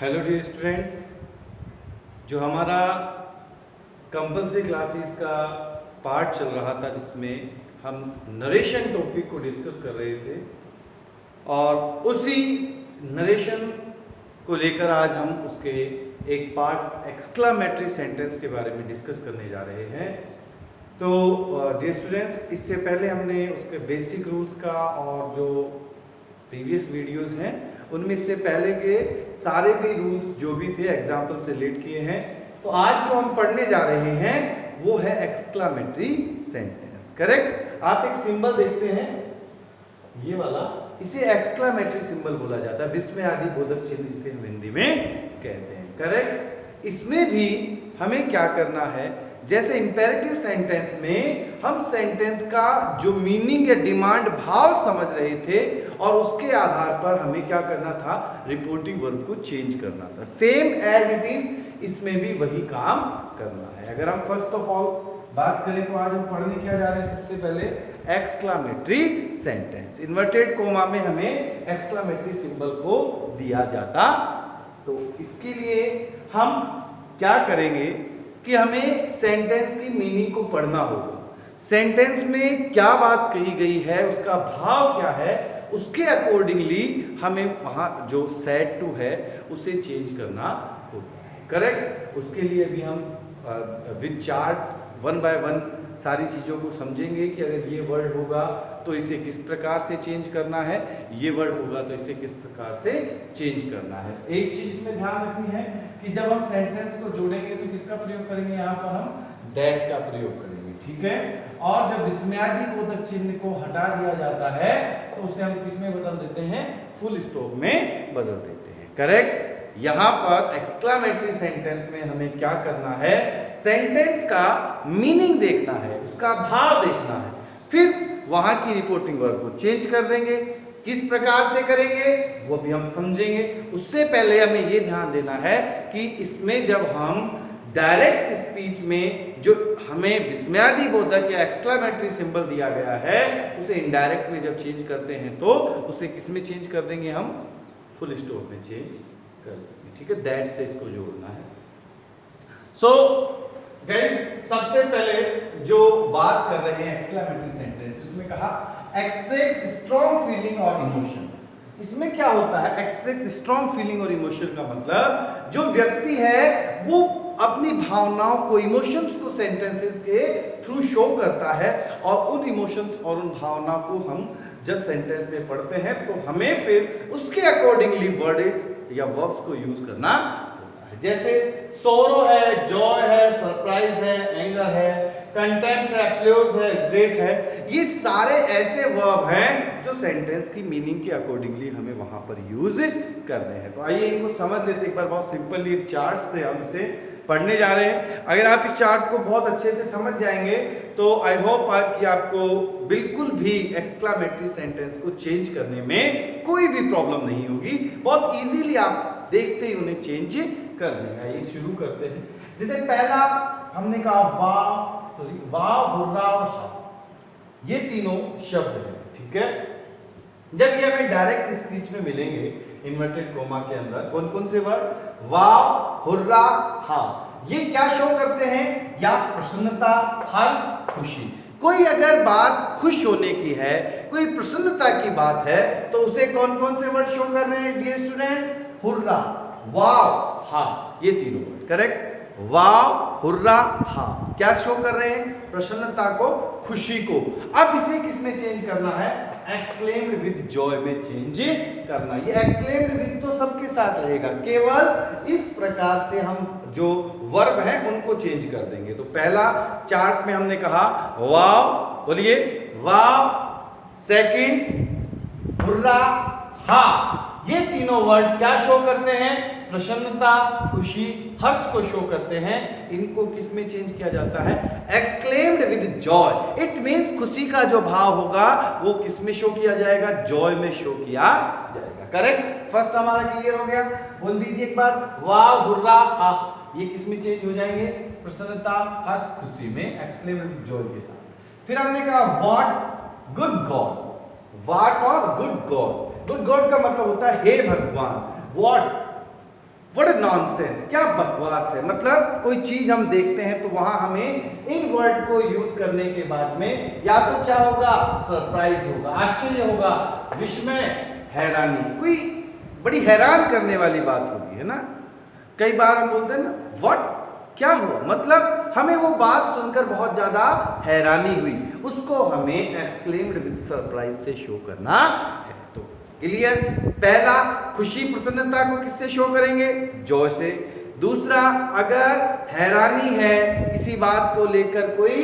Hello dear students, जो हमारा compulsory classes का पार्ट चल रहा था जिसमें हम नरेशन टॉपिक को डिस्कस कर रहे थे और उसी नरेशन को लेकर आज हम उसके एक पार्ट एक्सक्लामेटरी सेंटेंस के बारे में डिस्कस करने जा रहे हैं। तो डियर स्टूडेंट्स, इससे पहले हमने उसके बेसिक रूल्स का और जो प्रीवियस वीडियोस हैं उनमें से पहले के सारे भी रूल्स जो भी थे एग्जाम्पल से रिलेट किए हैं। तो आज जो हम पढ़ने जा रहे हैं वो है एक्सक्लामेटरी सेंटेंस। करेक्ट। आप एक सिंबल देखते हैं, ये वाला, इसे एक्सक्लामेटरी सिंबल बोला जाता है, विस्मयादिबोधक चिन्ह जिसे हम हिंदी में कहते हैं। करेक्ट। इसमें भी हमें क्या करना है, जैसे इंपेरेटिव सेंटेंस में हम सेंटेंस का जो मीनिंग या डिमांड भाव समझ रहे थे और उसके आधार पर हमें क्या करना था, रिपोर्टिंग वर्ब को चेंज करना था। सेम एज इट इज इसमें भी वही काम करना है। अगर हम फर्स्ट ऑफ ऑल बात करें तो आज हम पढ़ने क्या जा रहे हैं, सबसे पहले एक्सक्लामेटरी सेंटेंस। इन्वर्टेड कोमा में हमें एक्सक्लामेटरी सिंबल को दिया जाता। तो इसके लिए हम क्या करेंगे कि हमें सेंटेंस की मीनिंग को पढ़ना होगा। सेंटेंस में क्या बात कही गई है, उसका भाव क्या है, उसके अकॉर्डिंगली हमें वहां जो सेड टू है उसे चेंज करना होगा। करेक्ट। उसके लिए भी हम with chart one by one सारी चीज़ों को समझेंगे कि अगर ये वर्ड होगा तो इसे किस प्रकार से चेंज करना है, ये वर्ड होगा तो इसे किस प्रकार से चेंज करना है। एक चीज इसमें ध्यान रखनी है कि जब हम सेंटेंस को जोड़ेंगे तो किसका प्रयोग करेंगे, यहाँ पर हम दैट का प्रयोग करेंगे। ठीक है। और जब विस्मयादिबोधक चिन्ह को हटा दिया जाता है तो उसे हम किस में बदल देते हैं, फुल स्टॉप में बदल देते हैं। करेक्ट। यहां पर एक्सक्लामेटरी सेंटेंस में हमें क्या करना है, सेंटेंस का मीनिंग देखना है, उसका भाव देखना है, फिर वहां की रिपोर्टिंग वर्ब को चेंज कर देंगे। किस प्रकार से करेंगे वो भी हम समझेंगे। उससे पहले हमें ये ध्यान देना है कि इसमें जब हम डायरेक्ट स्पीच में जो हमें विस्मयादिबोधक या एक्सक्लामेटरी सिंबल दिया गया है उसे इनडायरेक्ट में जब चेंज करते हैं तो उसे किस में चेंज कर देंगे, हम फुल स्टॉप में चेंज कर देंगे। ठीक है। दैट से इसको जोड़ना है। सो गाइस, सबसे पहले जो बात कर रहे हैं एक्सक्लामेटरी सेंटेंस, उसमें कहा एक्सप्रेस स्ट्रॉन्ग फीलिंग और इमोशंस। इसमें क्या होता है, एक्सप्रेस स्ट्रॉन्ग फीलिंग और इमोशन का मतलब जो व्यक्ति है वो अपनी भावनाओं को, इमोशंस को सेंटेंसेस के थ्रू शो करता है और उन इमोशंस और उन भावनाओं को हम जब सेंटेंस में पढ़ते हैं तो हमें फिर उसके अकॉर्डिंगली वर्डेज या वर्ब्स को यूज करना होता है। जैसे सोरो है, जॉय है, सरप्राइज है, एंगर है, कंटेम्प्ट है, अप्लॉज है, ग्रेट है, ये सारे ऐसे वर्ब हैं जो सेंटेंस की मीनिंग के अकॉर्डिंगली हमें वहां पर यूज करने हैं। तो आइए इनको समझ लेते एक बार। बहुत सिंपली चार्ट से हम इसे पढ़ने जा रहे हैं। अगर आप इस चार्ट को बहुत अच्छे से समझ जाएंगे तो आई होप कि आपको बिल्कुल भी एक्सक्लामेटरी सेंटेंस को चेंज करने में कोई भी प्रॉब्लम नहीं होगी। बहुत इजीली आप देखते ही उन्हें चेंज कर देंगे। ये शुरू करते हैं। जैसे पहला हमने कहा वाह, हुर्रा और हा, ये तीनों शब्द हैं। ठीक है। जब ये हमें डायरेक्ट स्पीच में मिलेंगे इन्वर्टेड कोमा के अंदर, कौन कौन से वर्ड, वाह, हुर्रा, हा, ये क्या शो करते हैं, या प्रसन्नता, हर्ष, खुशी। कोई अगर बात खुश होने की है, कोई प्रसन्नता की बात है तो उसे कौन कौन से वर्ड शो कर रहे हैं डियर स्टूडेंट्स, हुर्रा, वाह, हा, ये तीनों वर्ड। करेक्ट। वाह, हुर्रा, हा क्या शो कर रहे हैं, प्रसन्नता को, खुशी को। अब इसे किसमें चेंज करना है, एक्सक्लेम्ड विद जॉय में चेंज करना। ये एक्सक्लेम्ड विद तो सबके साथ रहेगा, केवल इस प्रकार से हम जो वर्ब हैं उनको चेंज कर देंगे। तो पहला चार्ट में हमने कहा वाव, बोलिए वाव, सेकंड हुर्रा, हा, ये तीनों वर्ड क्या शो करते हैं, प्रसन्नता, खुशी, हर्ष को शो करते हैं। इनको किस में चेंज किया जाता है, exclaimed with Joy. It means खुशी का जो भाव होगा वो किस में शो किया जाएगा, जॉय में शो किया जाएगा। करेक्ट। फर्स्ट हमारा क्लियर हो गया। बोल दीजिए एक बार, वाह, हुर्रा, आह, ये किस में चेंज हो जाएंगे, प्रसन्नता, हर्ष, खुशी में, एक्सक्लेम्ड विद जॉय के साथ। फिर हमने कहा व्हाट, गुड गॉड। व्हाट और गुड गॉड। गुड गॉड का मतलब होता है हे भगवान। व्हाट व्हाट नॉनसेंस, क्या बकवास है। मतलब कोई चीज हम देखते हैं तो वहां हमें इन वर्ड को यूज करने के बाद में या तो क्या होगा, सरप्राइज होगा, आश्चर्य होगा, विस्मय, हैरानी, कोई बड़ी हैरान करने वाली बात होगी, है ना। कई बार हम बोलते हैं ना व्हाट, क्या हुआ, मतलब हमें वो बात सुनकर बहुत ज्यादा हैरानी हुई, उसको हमें एक्सक्लेम्ड विद सरप्राइज से शो करना है। तो क्लियर, पहला खुशी प्रसन्नता को किससे शो करेंगे, जॉय से। दूसरा, अगर हैरानी है, किसी बात को लेकर कोई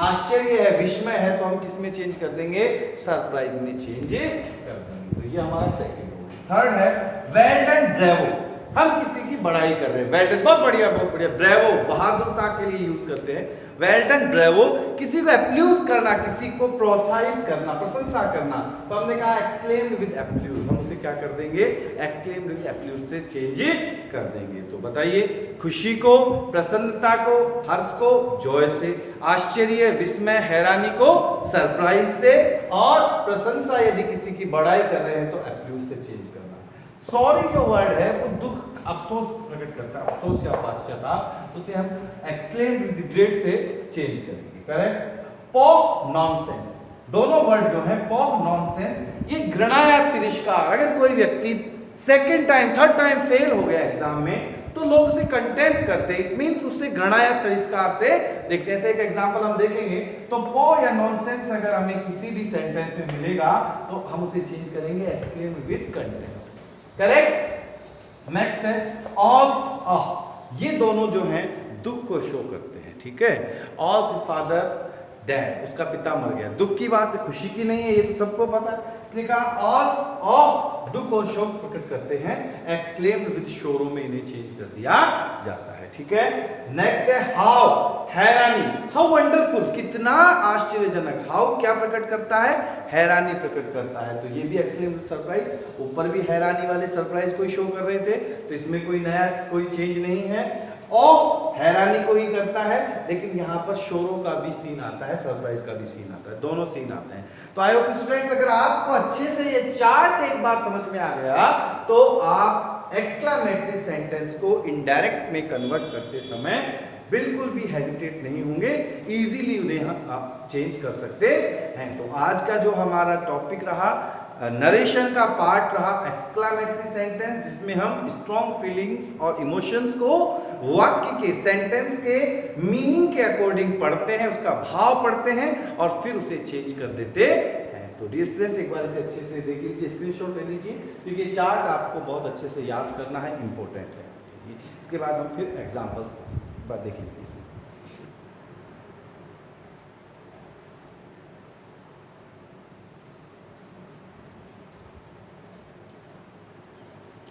आश्चर्य है, विस्मय है, तो हम किस में चेंज कर देंगे, सरप्राइज में चेंज कर देंगे। तो ये हमारा सेकंड हो। थर्ड है वेल डन ब्रेवो, हम किसी की बड़ाई कर रहे हैं, वेल डन बहुत बढ़िया बहुत बढ़िया, ब्रेवो बहादुरता के लिए यूज करते हैं, वेल डन ब्रेवो, किसी को एप्लूज करना, किसी को प्रोत्साहित करना, प्रशंसा करना, तो हमने कहा एक्सक्लेम्ड विद एप्लूज, हम उसे क्या कर देंगे, एक्सक्लेम्ड विद एप्लूज से चेंज कर देंगे। तो बताइए, खुशी को, प्रसन्नता को, हर्ष को जॉय से, आश्चर्य, विस्मय, हैरानी को सरप्राइज से, और प्रशंसा यदि किसी की बड़ाई कर रहे हैं तो एप्लूज से चेंज करना। सॉरी जो वर्ड है वो दुख, अफसोस प्रकट करता है, अफसोस या पश्चाताप, उसे हम एक्सक्लेम विद ग्रेट से चेंज करेंगे। करेक्ट। पॉह नॉनसेंस, दोनों वर्ड जो है पॉह नॉनसेंस, ये घृणा या तिरस्कार। अगर कोई व्यक्ति second time third time fail हो गया एग्जाम में तो लोग उसे कंटेम्प्ट करते हैं, इट मींस उससे घृणा या तिरस्कार से देखते हैं। ऐसे एक एग्जांपल हम देखेंगे तो पॉह या नॉनसेंस अगर हमें किसी भी सेंटेंस में मिलेगा तो हम उसे चेंज करेंगे exclaim with contempt. Correct. Next है ऑल्स आह, ये दोनों जो हैं दुख को शो करते हैं, ठीक है। ऑल्स इज फादर डेड, उसका पिता मर गया, दुख की बात है, खुशी की नहीं है, ये तो सबको पता है, इसलिए कहा ऑल्स आह, दुख और शोक प्रकट करते हैं, एक्सक्लेम्ड विद शोरों में इन्हें चेंज कर दिया जाता है, ठीक है। नेक्स्ट है हाउ, हैरानी, हाउ वंडरफुल, कितना आश्चर्यजनक, हाउ क्या प्रकट करता है, हैरानी प्रकट करता है, तो ये भी एक्सक्लेम्ड विद सरप्राइज, ऊपर भी हैरानी वाले सरप्राइज को शो कर रहे थे, तो इसमें कोई नया कोई चेंज नहीं है, और हैरानी को ही करता है, लेकिन यहाँ पर शोरों का भी सीन आता है, सरप्राइज का भी सीन आता है, दोनों सीन आते हैं। तो आई होप स्टूडेंट्स अगर आपको अच्छे से ये चार्ट एक बार समझ में आ गया तो आप एक्सक्लेमेटरी सेंटेंस को इनडायरेक्ट में कन्वर्ट करते समय बिल्कुल भी हेजिटेट नहीं होंगे, इजीली उन्हें आप चेंज कर सकते हैं। तो आज का जो हमारा टॉपिक रहा, नरेशन का पार्ट रहा एक्सक्लेमेटरी सेंटेंस, जिसमें हम स्ट्रॉन्ग फीलिंग्स और इमोशंस को वाक्य के, सेंटेंस के मीनिंग के अकॉर्डिंग पढ़ते हैं, उसका भाव पढ़ते हैं और फिर उसे चेंज कर देते हैं। तो डियर स्टूडेंट्स एक बार इसे अच्छे से देख लीजिए, स्क्रीनशॉट ले लीजिए, क्योंकि चार्ट आपको बहुत अच्छे से याद करना है, इंपॉर्टेंट है। इसके बाद हम फिर एग्जाम्पल्स देख लीजिए इसे।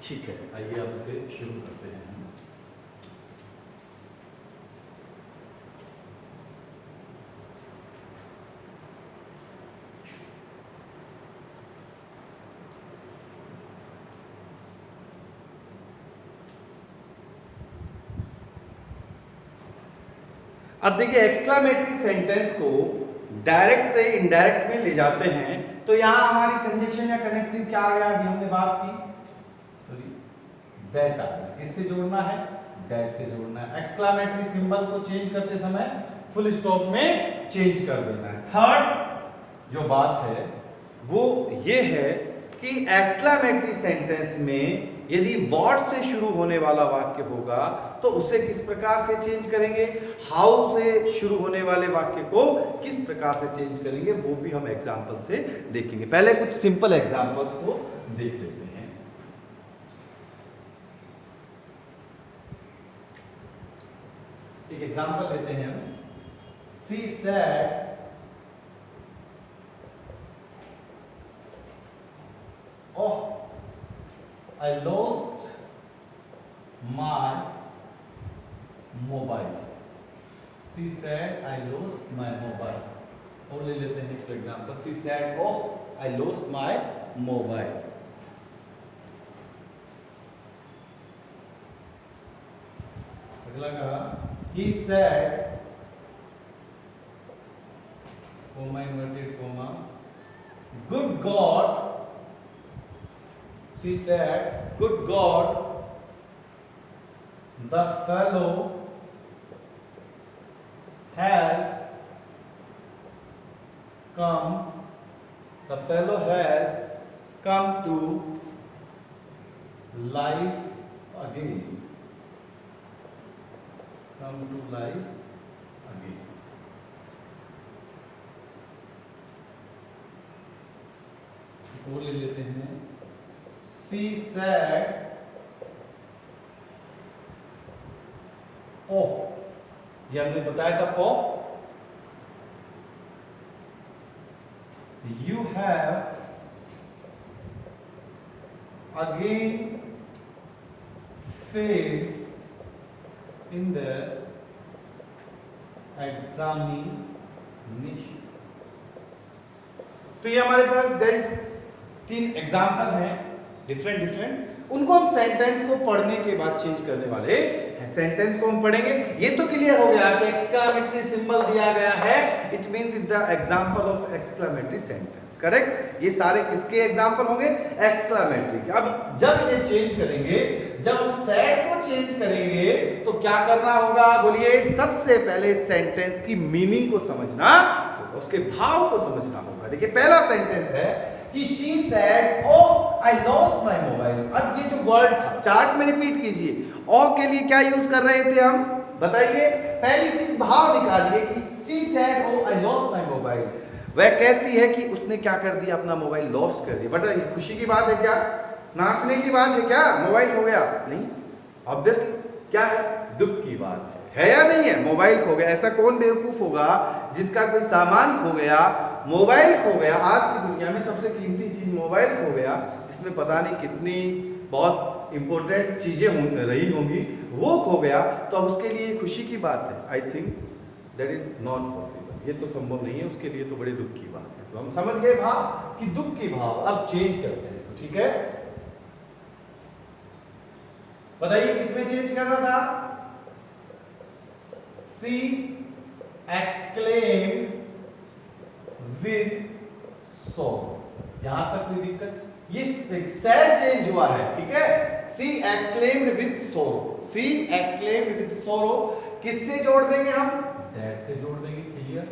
ठीक है, आइए अब इसे शुरू करते हैं। अब देखिए एक्सक्लेमेटरी सेंटेंस को डायरेक्ट से इनडायरेक्ट में ले जाते हैं, तो यहां हमारी कंजक्शन या कनेक्टिव क्या आ गया, अभी हमने बात की, सॉरी दैट आ गया, किससे जोड़ना है, दैट से जोड़ना है। एक्सक्लेमेटरी सिंबल को चेंज करते समय फुल स्टॉप में चेंज कर देना है। थर्ड जो बात है वो ये है कि एक्सक्लेमेटरी सेंटेंस में यदि व्हाट से शुरू होने वाला वाक्य होगा तो उसे किस प्रकार से चेंज करेंगे, हाउ से शुरू होने वाले वाक्य को किस प्रकार से चेंज करेंगे, वो भी हम एग्जांपल से देखेंगे। पहले कुछ सिंपल एग्जांपल्स को देख लेते हैं। एक एग्जांपल लेते हैं हम, she said oh I lost my mobile, she said I lost my mobile। और ले लेते हैं for example, she said oh I lost my mobile। अगला कहा he said comma inverted comma good God, she said good God the fellow has come to life again. वो ले लेते हैं, she said, oh, ये हमने बताया था oh, you have again failed in the examination. तो ये हमारे पास गाइस 3 एग्जाम्पल हैं डिफरेंट, उनको हम सेंटेंस को पढ़ने के बाद चेंज करने वाले हैं। सेंटेंस को हम पढ़ेंगे, ये तो क्लियर हो गया कि एक्सक्लेमेटरी सिंबल दिया गया है, it means it the example of exclamatory sentence, correct. ये सारे किसके एग्जांपल होंगे? एक्सक्लेमेटरी के। अब जब इन्हें चेंज करेंगे, जब हम सेड को चेंज करेंगे तो क्या करना होगा? बोलिए, सबसे पहले सेंटेंस की मीनिंग को समझना होगा, उसके भाव को समझना होगा। देखिए पहला सेंटेंस है कि she said, oh I lost my mobile। अब ये जो वर्ड था, चार्ट में रिपीट कीजिए, ओ के लिए क्या यूज कर रहे थे हम? बताइए। पहली चीज भाव निकालिए कि she said, oh I lost my mobile। वह कहती है कि उसने क्या कर दिया? अपना मोबाइल लॉस्ट कर दिया। बताइए, खुशी की बात है क्या? नाचने की बात है क्या? मोबाइल हो गया? नहीं, ऑब्वियसली क्या है? दुख की बात है या नहीं है? मोबाइल खो गया। ऐसा कौन बेवकूफ होगा जिसका कोई सामान खो गया, मोबाइल खो गया? आज की दुनिया में सबसे कीमती चीज मोबाइल खो गया, जिसमें पता नहीं कितनी बहुत इंपॉर्टेंट चीजें रही होंगी, वो खो गया, तो अब उसके लिए खुशी की बात है? I think that is not possible. ये तो संभव नहीं है, उसके लिए तो बड़े दुख की बात है। तो हम समझ गए भाव कि दुख की भाव। अब चेंज करते हैं इसको, ठीक है? बताइए किसमें चेंज करना था? She exclaimed with sorrow। यहां तक कोई दिक्कत? ये सैड चेंज हुआ है, ठीक है? She exclaimed with sorrow। She exclaimed with sorrow किससे जोड़ देंगे हम? That से जोड़ देंगे, clear?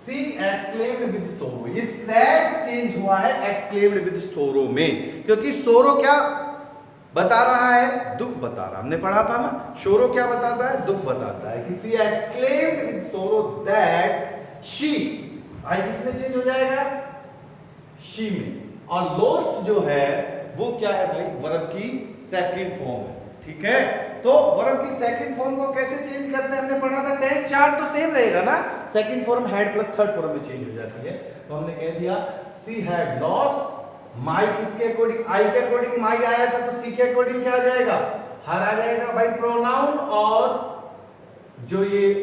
She exclaimed with sorrow। ये सैड चेंज हुआ है exclaimed with sorrow में, क्योंकि sorrow क्या बता रहा है? दुख बता रहा। हमने पढ़ा था ना, शोरो क्या बताता है? दुख बताता है। कि she exclaimed with sorrow that she, आई किसमें चेंज हो जाएगा? she में। और lost जो है वो क्या है भाई? वर्ब की सेकंड फॉर्म है, ठीक है? तो वर्ब की सेकंड फॉर्म को कैसे चेंज करते हैं? हमने पढ़ा था, टेंस चार्ट तो सेम रहेगा ना, second form had plus third form में चेंज हो जाती है। तो हमने कह दिया she had lost। माई किसके अकॉर्डिंग? आई के अकॉर्डिंग माई आया था, तो सी के अकॉर्डिंग क्या आ जाएगा? हर आ जाएगा भाई। प्रोनाउन और जो ये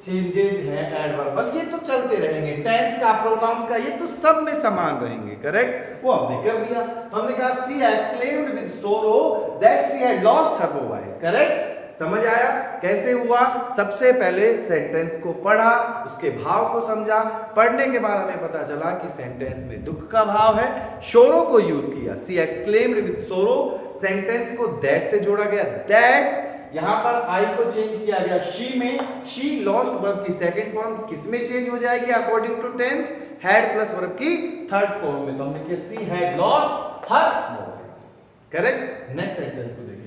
चेंजेज हैं एडवर्ब, ये तो चलते रहेंगे। टेंस का, प्रोनाउन का, ये तो सब में समान रहेंगे, करेक्ट? वो हमने कर दिया। तो हमने कहा सी एक्सक्लेम्ड विद सोरो that C had lost her mobile, correct? समझ आया कैसे हुआ? सबसे पहले सेंटेंस को पढ़ा, उसके भाव को समझा, पढ़ने के बाद हमें पता चला कि सेंटेंस में दुख का भाव है, शोरो को यूज किया। सी एक्सक्लेम्ड विद सोरो, सेंटेंस को दैट से जोड़ा गया, दैट। यहां पर आई को चेंज किया गया शी में। शी लॉस्ट वर्ब की सेकंड फॉर्म किसमें चेंज हो जाएगी? According to tense, had plus verb की थर्ड फॉर्म में। तो हमने किया she had lost her mobile, correct? Next sentence को देख लीजिए।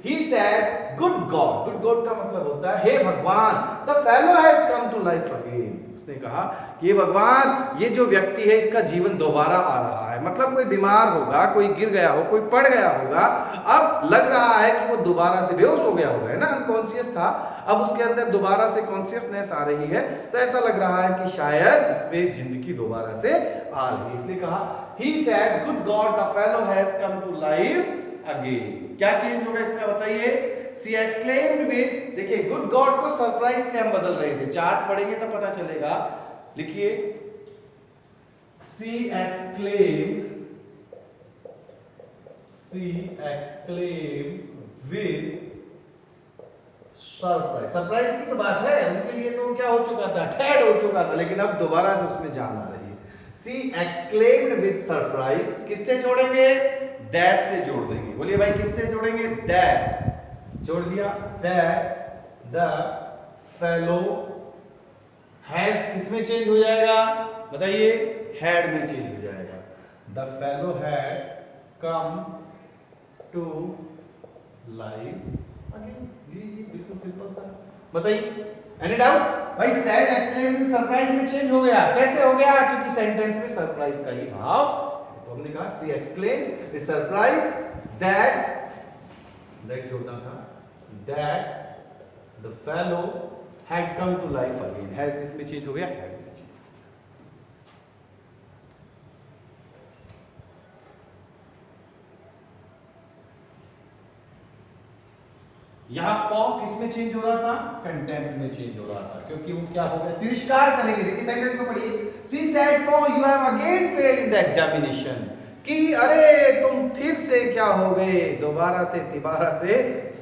He said, "Good God", good God का मतलब होता है हे भगवान, the fellow has come to life again। उसने कहा कि भगवान, ये जो व्यक्ति है इसका जीवन दोबारा आ रहा है। मतलब कोई बीमार होगा, कोई गिर गया हो, कोई पड़ गया होगा, अब लग रहा है कि वो दोबारा से बेहोश हो गया होगा, है ना, अनकॉन्शियस था, अब उसके अंदर दोबारा से कॉन्शियसनेस आ रही है, तो ऐसा लग रहा है कि शायद इसमें जिंदगी दोबारा से आ रही है। इसलिए कहा he said, "Good God, the fellow has come to life again"। क्या चेंज होगा इसका बताइए? She exclaimed with, देखिए गुड गॉड को सरप्राइज से हम बदल रहे थे, चार्ट पढ़ेंगे तो पता चलेगा। लिखिए she exclaimed with surprise. Surprise की तो बात है, उनके लिए तो क्या हो चुका था? डेड हो चुका था, लेकिन अब दोबारा से उसमें जान आ रही है। She exclaimed with surprise, किससे जोड़ेंगे? That से जोड़ देंगे। बोलिए भाई किससे जोड़ेंगे? That। जोड़ दिया दैट द फेलो हैज किसमें चेंज हो जाएगा बताइए हैड में चेंज हो जाएगा the fellow had come to life again ये बिल्कुल सिंपल सा बताइए एनी डाउट भाई सैड एक्सक्लेम्ड में सरप्राइज में चेंज हो गया कैसे हो गया क्योंकि सेंटेंस में सरप्राइज का ही भाव तो हमने कहा she exclaimed with surprise that जोड़ना था that the fellow had come to life again has किसमें चेंज हो गया हैड में यहां पॉ किसमें चेंज हो रहा था कंटेम्प्ट में चेंज हो रहा था क्योंकि वो क्या हो गया तिरस्कार करेंगे देखिए सेंटेंस को पढ़िए सी सेड पॉ you have again failed in the examination कि अरे तुम फिर से क्या हो गए दोबारा से तिबारा से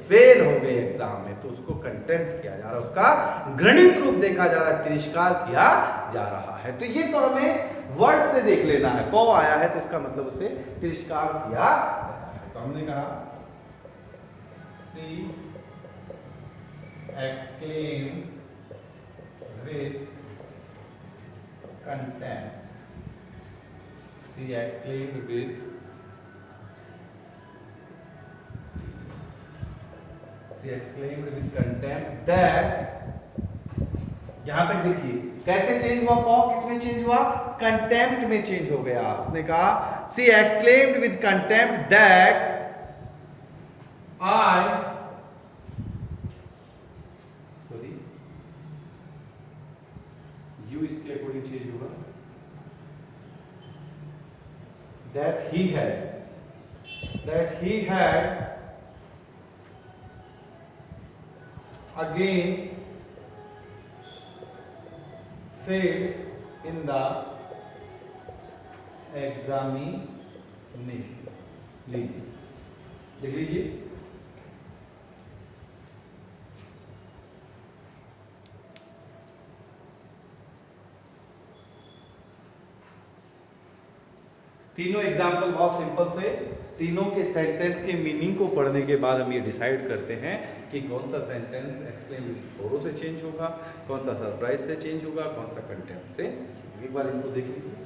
फेल हो गए एग्जाम में तो उसको कंटेम्प्ट किया जा रहा है उसका घृणित रूप देखा जा रहा है तिरस्कार किया जा रहा है तो ये तो हमें वर्ड से देख लेना है पॉ आया है तो इसका मतलब उसे तिरस्कार किया है तो हमने कहा सी exclaimed with contempt. She exclaimed with contempt that यहां तक देखिए कैसे चेंज हुआ पॉ किसमें चेंज हुआ कंटेम्प्ट में चेंज हो गया उसने कहा सी exclaimed with contempt that I इसके अकॉर्डिंग चेंज होगा that he had again failed in the examination लिख लीजिए तीनों एग्जाम्पल बहुत सिंपल से तीनों के सेंटेंस के मीनिंग को पढ़ने के बाद हम ये डिसाइड करते हैं कि कौन सा सेंटेंस एक्सक्लेमेटरी फ्लोरो से चेंज होगा कौन सा सरप्राइज से चेंज होगा कौन सा कंटेम्प्ट से एक बार इनको देख लीजिए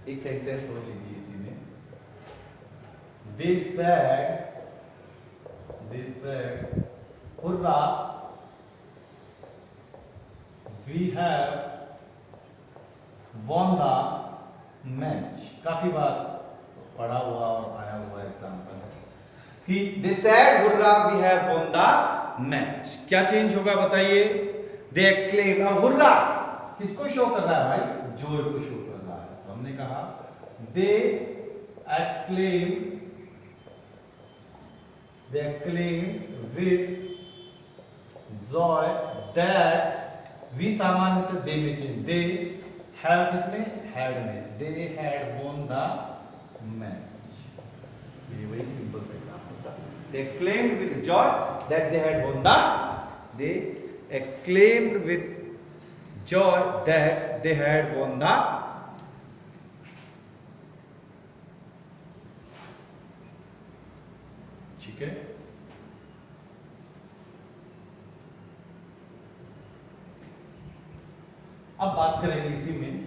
एक सेंटेंस और लीजिए इसी में They said hurrah we have won the match काफी बार पढ़ा हुआ और आया हुआ एग्जाम्पल है कि they said hurrah we have won the match क्या चेंज होगा बताइए they exclaim हुर्रा किसको शो कर रहा है भाई जॉय को शो कर रहा है तो हमने कहा they exclaim with joy that we सामान्यतः they में चेंज they have किसमें had में they had won the match ये वही सिंपल सा एग्जांपल था they exclaimed with joy that they had won the they exclaimed with joy that they had won the ठीक है अब बात करेंगे इसी में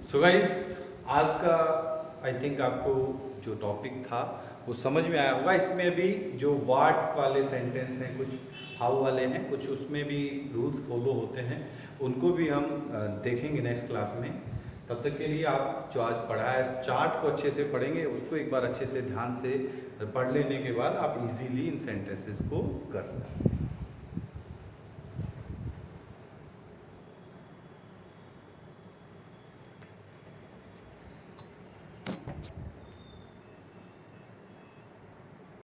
सो गाइस आज का आई थिंक आपको जो टॉपिक था वो समझ में आया होगा इसमें अभी जो वाट वाले सेंटेंस हैं कुछ हाउ वाले हैं कुछ उसमें भी रूल्स फॉलो होते हैं उनको भी हम देखेंगे नेक्स्ट क्लास में तब तक के लिए आप जो आज पढ़ा है चार्ट को अच्छे से पढ़ेंगे उसको एक बार अच्छे से ध्यान से पढ़ लेने के बाद आप इजीली इन सेंटेंसेस को कर सकते हैं।